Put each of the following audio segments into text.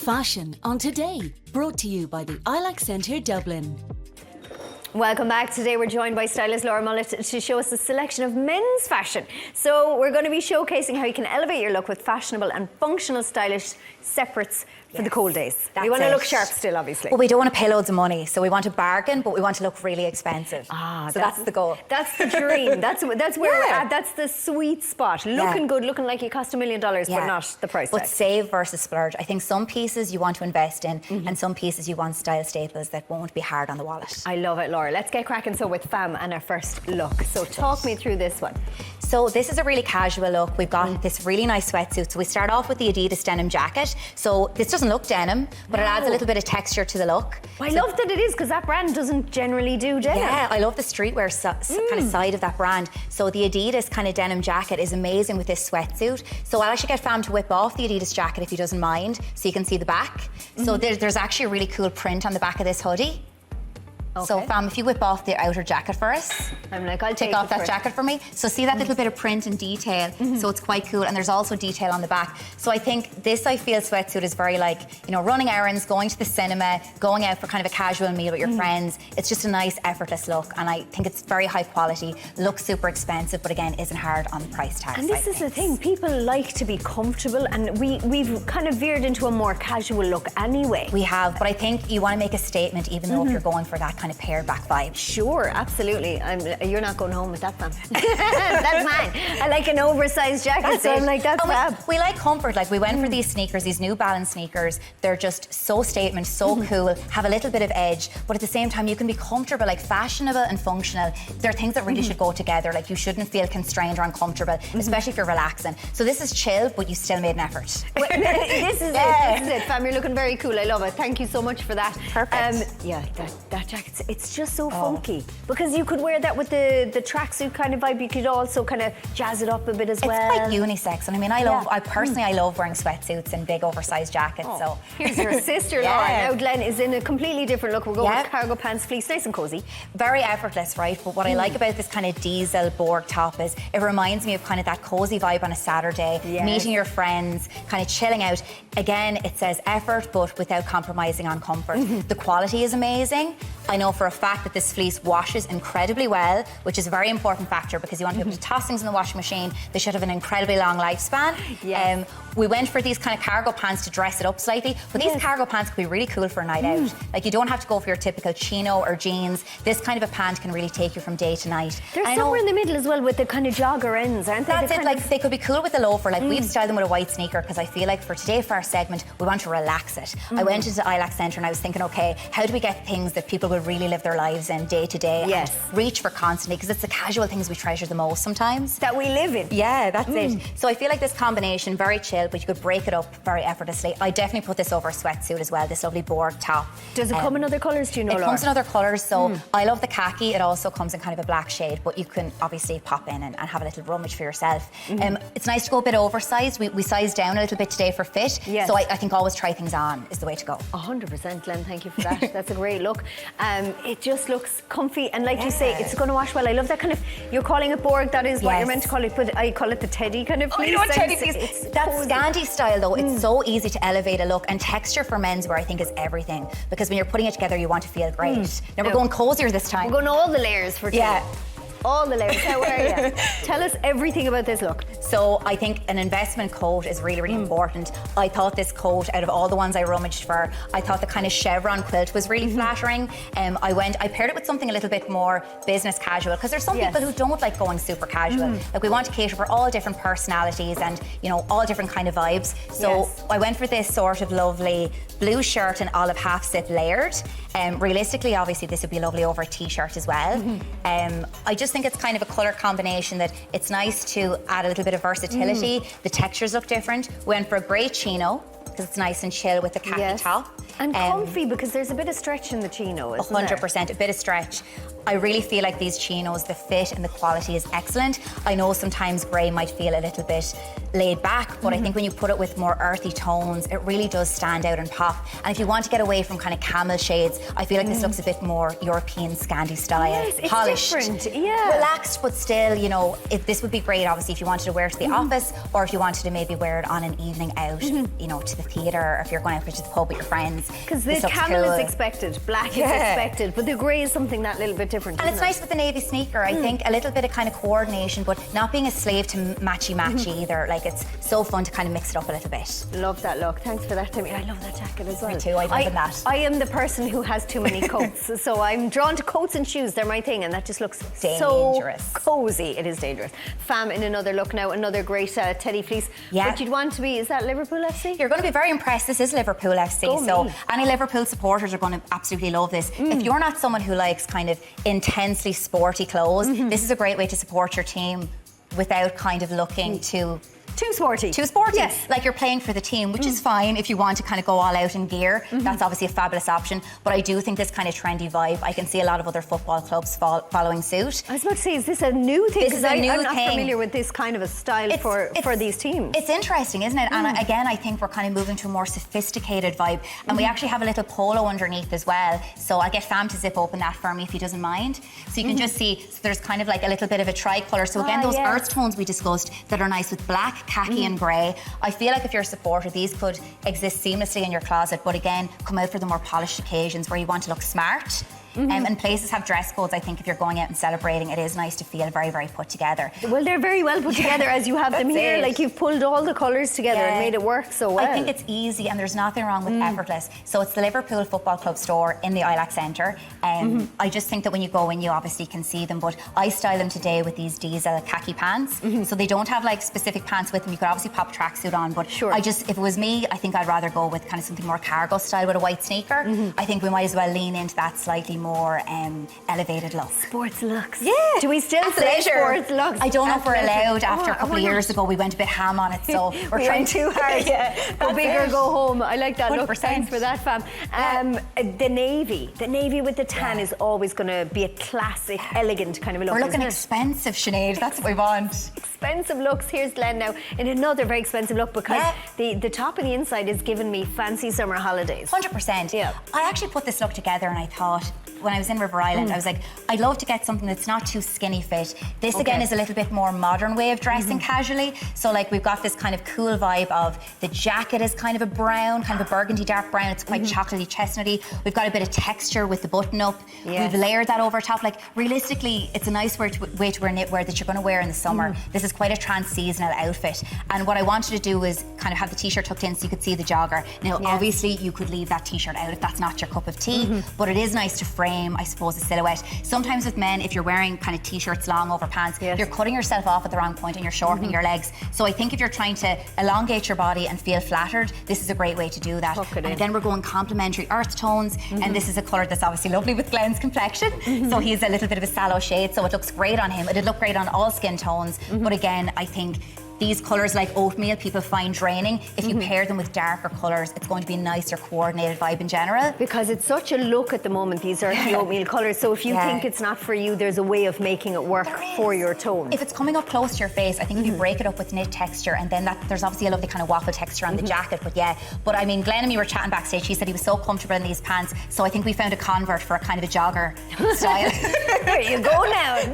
Fashion on Today, brought to you by the ILAC Centre, Dublin. Welcome back. Today we're joined by Stylist Laura Mullett to show us a selection of men's fashion. So we're going to be showcasing how you can elevate your look with fashionable and functional stylish separates for the cold days. You want to look sharp still, obviously. Well, we don't want to pay loads of money, so we want to bargain, but we want to look really expensive. So that's the goal. That's the dream. That's where we're at. That's the sweet spot. Looking good, looking like you cost $1 million, but not the price tag. But save versus splurge. I think some pieces you want to invest in, and some pieces you want style staples that won't be hard on the wallet. I love it, Laura. Let's get cracking with fam and our first look. So talk me through this one. So this is a really casual look. We've got this really nice sweatsuit. So we start off with the Adidas denim jacket. So this doesn't look denim, but it adds a little bit of texture to the look. I love that it is, because that brand doesn't generally do denim. Yeah, I love the streetwear kind of side of that brand. So the Adidas kind of denim jacket is amazing with this sweatsuit. So I'll actually get fam to whip off the Adidas jacket if he doesn't mind, so you can see the back. So there's actually a really cool print on the back of this hoodie. Okay. So fam, if you whip off the outer jacket for us. I'm like, I'll take off that jacket for me. So see that little bit of print and detail. So it's quite cool, and there's also detail on the back. So I think this, I feel, sweatsuit is very like, you know, running errands, going to the cinema, going out for kind of a casual meal with your friends. It's just a nice, effortless look, and I think it's very high quality, looks super expensive, but again, isn't hard on the price tag. And this is the thing, people like to be comfortable, and we've kind of veered into a more casual look anyway. We have, but I think you want to make a statement, even though if you're going for that kind of pared back vibe. Sure, absolutely. You're not going home with that, fam. That's mine. I like an oversized jacket, so I'm like, that's fab. We like comfort. Like, we went for these sneakers, these New Balance sneakers. They're just so statement, so cool, have a little bit of edge, but at the same time, you can be comfortable, like fashionable and functional. They're things that really should go together. Like, you shouldn't feel constrained or uncomfortable, especially if you're relaxing. So this is chill, but you still made an effort. This is it, fam. You're looking very cool. I love it. Thank you so much for that. Perfect. Yeah, that jacket, it's just so funky, because you could wear that with the tracksuit kind of vibe. You could also kind of jazz it up a bit as well. It's quite unisex, and I mean, I love wearing sweatsuits and big oversized jackets. So here's your sister Laura. Now Glenn is in a completely different look. We're going with cargo pants, fleece, nice and cozy. Very effortless, right? But what I like about this kind of diesel Borg top is it reminds me of kind of that cozy vibe on a Saturday, meeting your friends, kind of chilling out. Again, it says effort, but without compromising on comfort. The quality is amazing. I know for a fact that this fleece washes incredibly well, which is a very important factor, because you want to be able to toss things in the washing machine. They should have an incredibly long lifespan. We went for these kind of cargo pants to dress it up slightly, but these cargo pants could be really cool for a night out. Like, you don't have to go for your typical chino or jeans. This kind of a pant can really take you from day to night. They're somewhere in the middle as well, with the kind of jogger ends, aren't they? That's it. Like, they could be cool with a loafer. Like, we've styled them with a white sneaker, because I feel like for today, for our segment, we want to relax it. I went into ILAC Centre and I was thinking, okay, how do we get things that people will really live their lives in day to day? And reach for constantly, because it's the casual things we treasure the most sometimes. That we live in. Yeah, that's it. So I feel like this combination, very chill, but you could break it up very effortlessly. I definitely put this over a sweatsuit as well, this lovely Borg top. Does it come in other colours, do you know, It Laura? comes in other colours, so I love the khaki. It also comes in kind of a black shade, but you can obviously pop in and have a little rummage for yourself. It's nice to go a bit oversized. We sized down a little bit today for fit, so I think always try things on is the way to go. 100%, Glenn, thank you for that. That's a great look. It just looks comfy, and like you say, it's going to wash well. I love that kind of, you're calling it Borg, that is what you're meant to call it, but I call it the teddy kind of fleece. Teddy fleece. That scanty style though, it's so easy to elevate a look, and texture for menswear I think is everything, because when you're putting it together you want to feel great. Now we're going cozier this time. We're going all the layers for today. All the layers. How are you? Tell us everything about this look. So I think an investment coat is really, really important. I thought this coat, out of all the ones I rummaged for, I thought the kind of chevron quilt was really flattering. I paired it with something a little bit more business casual, because there's some people who don't like going super casual. Like, we want to cater for all different personalities and, you know, all different kind of vibes. So I went for this sort of lovely blue shirt and olive half zip layered. Realistically, obviously, this would be lovely over a t-shirt as well. I just think it's kind of a colour combination that it's nice to add a little bit of versatility. The textures look different. We went for a grey chino, because it's nice and chill with the khaki top. And comfy, because there's a bit of stretch in the chino, isn't there? 100%, a bit of stretch. I really feel like these chinos, the fit and the quality is excellent. I know sometimes grey might feel a little bit laid back, but I think when you put it with more earthy tones, it really does stand out and pop. And if you want to get away from kind of camel shades, I feel like this looks a bit more European Scandi style. Yes, it's polished, different, yeah. Relaxed, but still, you know, this would be great, obviously, if you wanted to wear it to the office, or if you wanted to maybe wear it on an evening out, you know, to the theatre, or if you're going out to the pub with your friends. Because the camel is expected, black is expected, but the grey is something that little bit different. And it's nice with the navy sneaker, I think, a little bit of kind of coordination, but not being a slave to matchy-matchy either. Like, it's so fun to kind of mix it up a little bit. Love that look. Thanks for that, Timmy. I love that jacket as well. Me too, I love that. I am the person who has too many coats, so I'm drawn to coats and shoes. They're my thing, and that just looks dangerous. So cozy. It is dangerous. Fam in another look now, another great teddy fleece. Yeah. But you'd want to be, is that Liverpool FC? You're going to be very impressed. This is Liverpool FC, so any Liverpool supporters are going to absolutely love this. If you're not someone who likes kind of intensely sporty clothes, this is a great way to support your team without kind of looking too sporty. Too sporty. Yes. Like you're playing for the team, which is fine if you want to kind of go all out in gear. That's obviously a fabulous option. But I do think this kind of trendy vibe, I can see a lot of other football clubs following suit. I was about to say, is this a new thing? This is a new I'm not thing. familiar with this kind of a style for these teams. It's interesting, isn't it? And again, I think we're kind of moving to a more sophisticated vibe. And we actually have a little polo underneath as well. So I'll get Fam to zip open that for me if he doesn't mind. So you can just see, so there's kind of like a little bit of a tricolour. So again, those earth tones we discussed that are nice with black, khaki and grey. I feel like if you're a supporter, these could exist seamlessly in your closet, but again, come out for the more polished occasions where you want to look smart. And places have dress codes. I think if you're going out and celebrating, it is nice to feel very, very put together. Well, they're very well put together as you have them here. Like you've pulled all the colours together and made it work so well. I think it's easy and there's nothing wrong with effortless. So it's the Liverpool Football Club store in the ILAC Centre. I just think that when you go in, you obviously can see them, but I style them today with these diesel khaki pants. So they don't have like specific pants with them. You could obviously pop a tracksuit on, but if it was me, I think I'd rather go with kind of something more cargo style with a white sneaker. I think we might as well lean into that slightly more elevated look. Sports looks. Yeah. Do we still say sports looks? I don't know if we're allowed. After a couple of years ago, we went a bit ham on it, so we're trying too hard. Go big or go home. I like that 100%. look. Thanks for that, Fam. The navy with the tan is always going to be a classic, elegant kind of a look. We're looking expensive, Sinead. That's what we want. Expensive looks. Here's Glenn now in another very expensive look because the top and the inside is giving me fancy summer holidays. 100%. Yeah. I actually put this look together and I thought, when I was in River Island, I was like, I'd love to get something that's not too skinny fit. This again is a little bit more modern way of dressing casually. So like we've got this kind of cool vibe of the jacket is kind of a brown, kind of a burgundy dark brown. It's quite chocolatey, chestnutty. We've got a bit of texture with the button up. We've layered that over top. Like realistically, it's a nice way to wear knitwear that you're going to wear in the summer. This is quite a trans-seasonal outfit. And what I wanted to do was kind of have the t-shirt tucked in so you could see the jogger. Now, obviously, you could leave that t-shirt out if that's not your cup of tea, but it is nice to frame, I suppose, a silhouette. Sometimes with men, if you're wearing kind of t-shirts long over pants, you're cutting yourself off at the wrong point and you're shortening your legs. So I think if you're trying to elongate your body and feel flattered, this is a great way to do that. And again, we're going complementary earth tones, and this is a colour that's obviously lovely with Glenn's complexion. So he's a little bit of a sallow shade, so it looks great on him. It'd look great on all skin tones, but again, I think these colours like oatmeal people find draining. If you pair them with darker colours, it's going to be a nicer coordinated vibe in general. Because it's such a look at the moment, these are the oatmeal colours. So if you think it's not for you, there's a way of making it work for your tone. If it's coming up close to your face, I think if you break it up with knit texture and then there's obviously a lovely kind of waffle texture on the jacket, but I mean, Glenn and me were chatting backstage. He said he was so comfortable in these pants, so I think we found a convert for a kind of a jogger style. There you go now.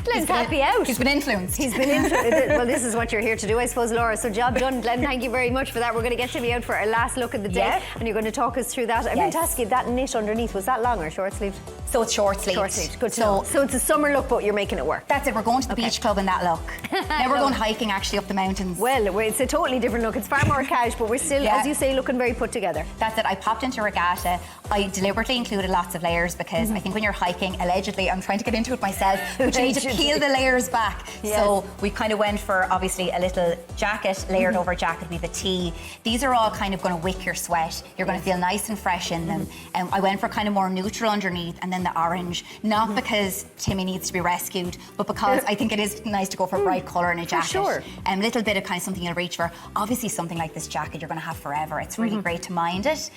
Glenn's happy out. He's been influenced. Well, this is what you're here to do, I suppose, Laura. So job done. Glenn, thank you very much for that. We're going to get Timmy out for our last look of the day, and you're going to talk us through that. I'm going to ask you, that knit underneath, was that long or short sleeved? So it's short sleeved. Short sleeved. Good to know. So it's a summer look, but you're making it work. That's it. We're going to the beach club in that look. Now we're going hiking actually up the mountains. Well, it's a totally different look. It's far more cash, but we're still, as you say, looking very put together. That's it. I popped into Regatta. I deliberately included lots of layers because I think when you're hiking, allegedly, I'm trying to get into it myself, but you need to peel the layers back. So we kind of went for obviously a little jacket, layered over jacket. We have a tee. These are all kind of going to wick your sweat. You're going to feel nice and fresh in them. I went for kind of more neutral underneath, and then the orange. Not because Timmy needs to be rescued, but because I think it is nice to go for a bright colour in a jacket. sure. A little bit of kind of something you'll reach for. Obviously, something like this jacket you're going to have forever. It's really great to mind it.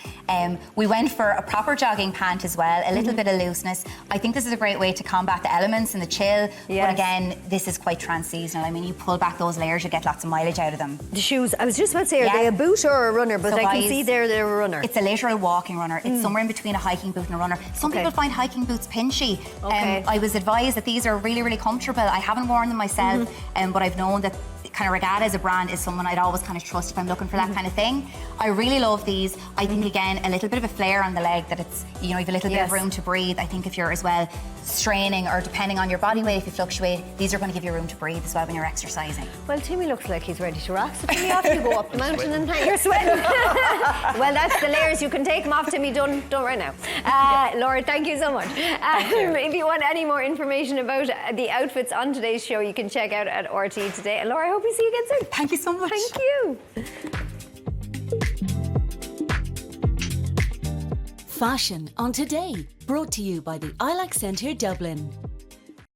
We went for a proper jogging pant as well, a little bit of looseness. I think this is a great way to combat the elements and the chill. But again, this is quite trans-seasonal. I mean, you pull back those layers, you get lots of mileage out of them. The shoes, I was just about to say, are they a boot or a runner? But So I can guys, see they're a runner. It's a literal walking runner. It's somewhere in between a hiking boot and a runner. Some people find hiking boots pinchy. I was advised that these are really, really comfortable. I haven't worn them myself, but I've known that kind of Regatta as a brand is someone I'd always kind of trust if I'm looking for that kind of thing. I really love these. I think, again, a little bit of a flare on the leg, that it's, you know, you've a little bit of room to breathe. I think if you're as well straining, or depending on your body weight, if you fluctuate, these are going to give you room to breathe as well when you're exercising. Well, Timmy looks like he's ready to rock, so Timmy, off you go up the mountain and you're sweating. Well, that's the layers. You can take them off, Timmy. Don't right now. Laura, thank you so much. If you want any more information about the outfits on today's show, you can check out at RT Today. And Laura, I hope we see you again soon. Thank you so much. Thank you. Fashion on Today, brought to you by the ILAC Centre Dublin.